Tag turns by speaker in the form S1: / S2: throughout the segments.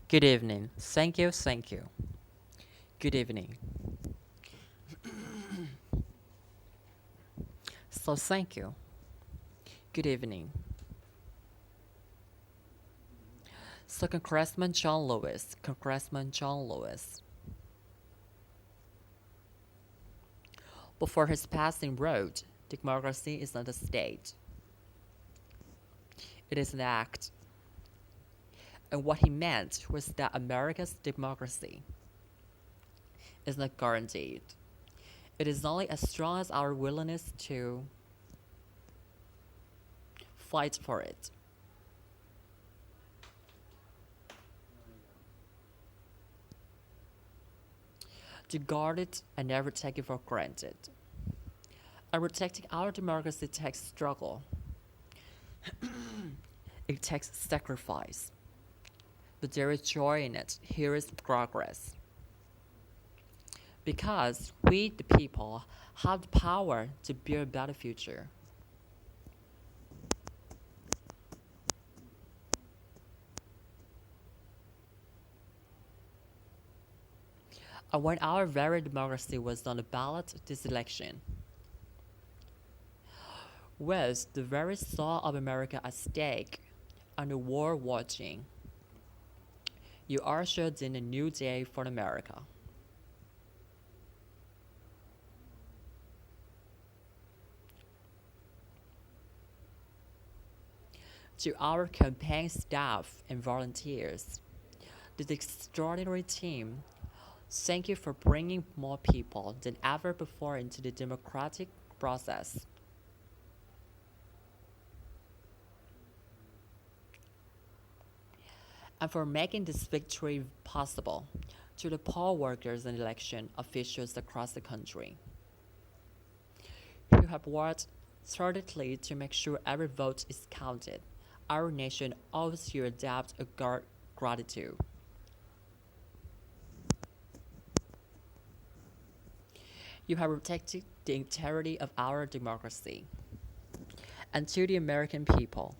S1: Good evening. Thank you, thank you. Good evening. Thank you. Good evening. Congressman John Lewis. Congressman John Lewis. Before his passing wrote, democracy is not a state. It is an act. And what he meant was that America's democracy is not guaranteed. It is only as strong as our willingness to fight for it, to guard it and never take it for granted. And protecting our democracy takes struggle. It takes sacrifice. But there is joy in it. Here is progress. Because we, the people, have the power to build a better future. And when our very democracy was on the ballot this election, with the very soul of America at stake and the war watching, you ushered in a new day for America. To our campaign staff and volunteers, this extraordinary team, thank you for bringing more people than ever before into the democratic process. And for making this victory possible to the poll workers and election officials across the country, who have worked tirelessly to make sure every vote is counted. Our nation owes you a debt of gratitude. You have protected the integrity of our democracy. And to the American people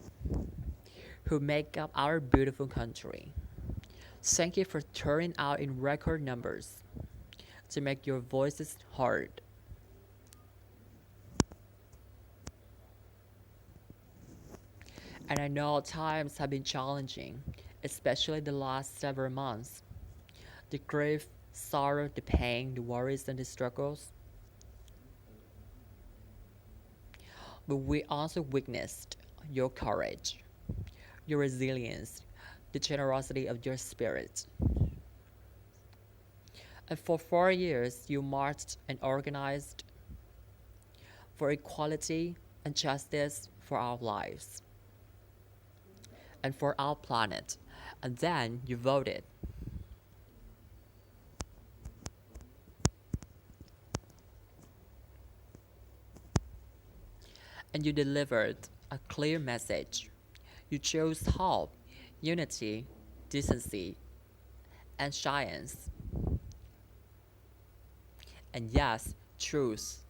S1: who make up our beautiful country, thank you for turning out in record numbers to make your voices heard. And I know times have been challenging, especially the last several months. The grief, sorrow, the pain, the worries, and the struggles. But we also witnessed your courage, your resilience, the generosity of your spirit. And for 4 years, you marched and organized for equality and justice for our lives and for our planet. And then you voted. And you delivered a clear message. You chose hope, unity, decency, and science. And yes, truth.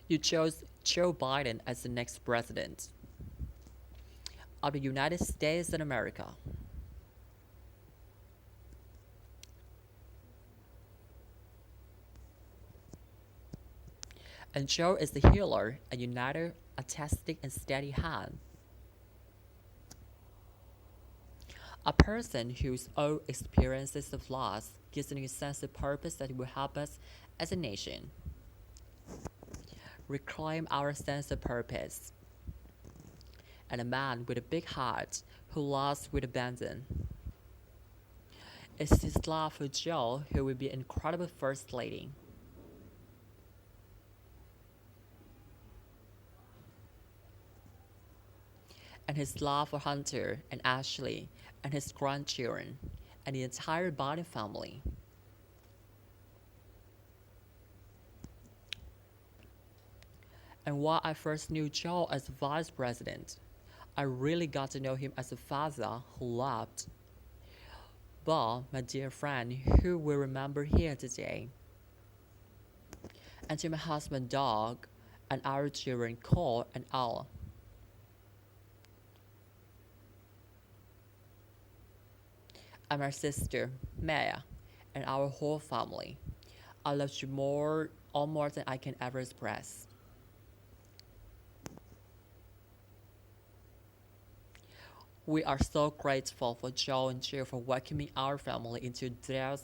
S1: You chose Joe Biden as the next president of the United States of America. And Joe is the healer, a uniter, a testing and steady hand. A person whose own experiences of loss gives a sense of purpose that will help us as a nation reclaim our sense of purpose. And a man with a big heart who loves with abandon. It's his love for Jill who will be an incredible first lady. And his love for Hunter and Ashley and his grandchildren and the entire Biden family. And while I first knew Joe as vice president, I really got to know him as a father who loved. Bob, my dear friend, who we remember here today, and to my husband Doug, and our children Cole and Al, and my sister Maya, and our whole family. I love you more, all more than I can ever express. We are so grateful for Joe and Jill for welcoming our family into theirs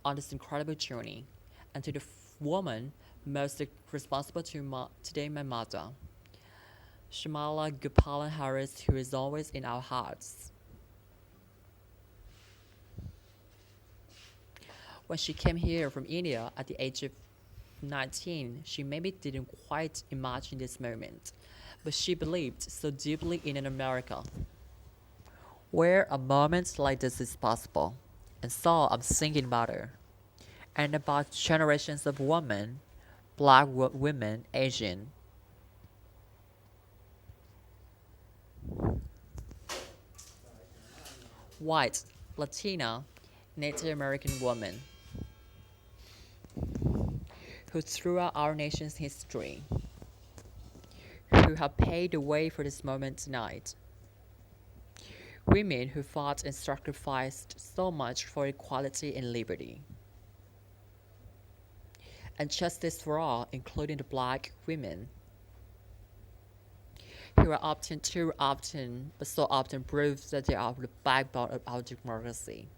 S1: on this incredible journey, and to the woman most responsible today, my mother, Shamala Gopalan Harris, who is always in our hearts. When she came here from India at the age of 19, she maybe didn't quite imagine this moment, but she believed so deeply in an America where a moment like this is possible. And so I'm thinking about her and about generations of women, black women, Asian, white, Latina, Native American women who throughout our nation's history, who have paved the way for this moment tonight. Women who fought and sacrificed so much for equality and liberty. And justice for all, including the black women, who are often, too often, but so often prove that they are the backbone of our democracy.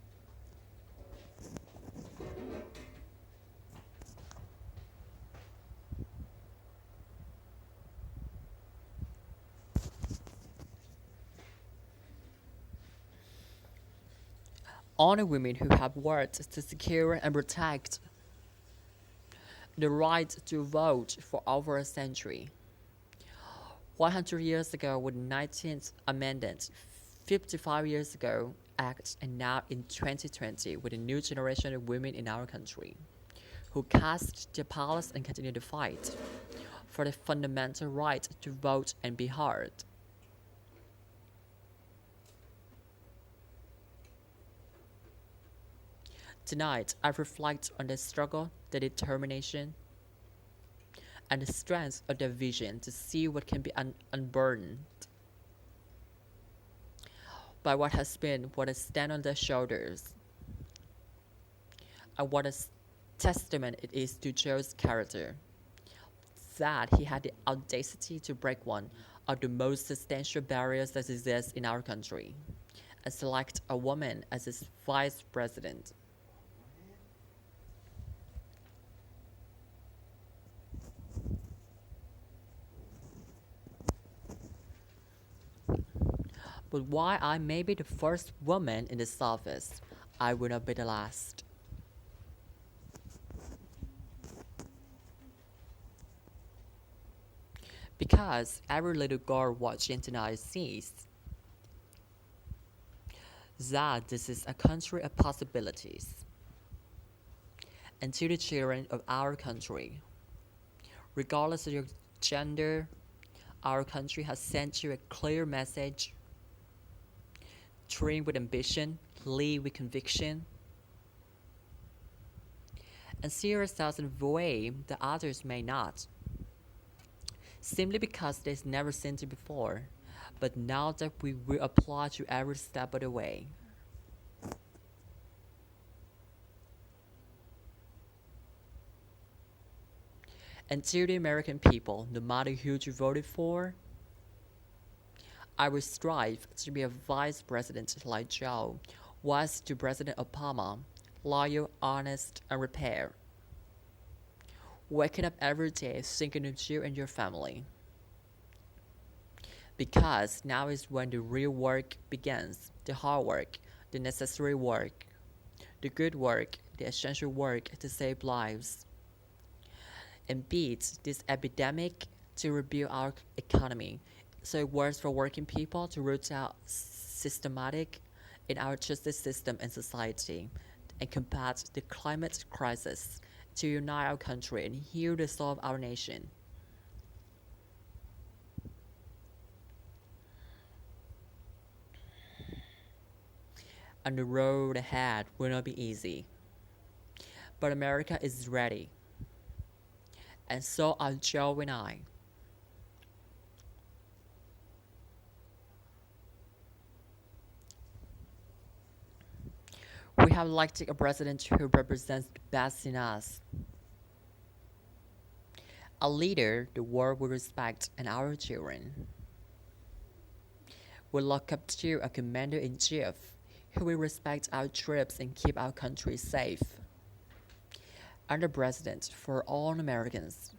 S1: Honor women who have worked to secure and protect the right to vote for over a century. 100 years ago with the 19th Amendment, 55 years ago Act, and now in 2020 with a new generation of women in our country who cast their ballots and continue to fight for the fundamental right to vote and be heard. Tonight, I reflect on their struggle, their determination, and the strength of their vision to see what can be unburdened by what has been, what has stand on their shoulders, and what a testament it is to Joe's character that he had the audacity to break one of the most substantial barriers that exist in our country and select a woman as his vice president. But while I may be the first woman in this office, I will not be the last. Because every little girl watching tonight sees that this is a country of possibilities. And to the children of our country, regardless of your gender, our country has sent you a clear message: dream with ambition, lead with conviction, and see yourselves in a way that others may not, simply because they've never seen it before, but now that we will applaud you every step of the way. And to the American people, no matter who you voted for, I will strive to be a vice president like Joe was to President Obama, loyal, honest, and repair. Waking up every day thinking of you and your family. Because now is when the real work begins, the hard work, the necessary work, the good work, the essential work to save lives and beat this epidemic, to rebuild our economy so it works for working people, to root out systematic in our justice system and society, and combat the climate crisis, to unite our country and heal the soul of our nation. And the road ahead will not be easy. But America is ready. And so are Joe and I. We have elected a president who represents the best in us, a leader the world will respect and our children will look up to, a commander-in-chief who will respect our troops and keep our country safe, and a president for all Americans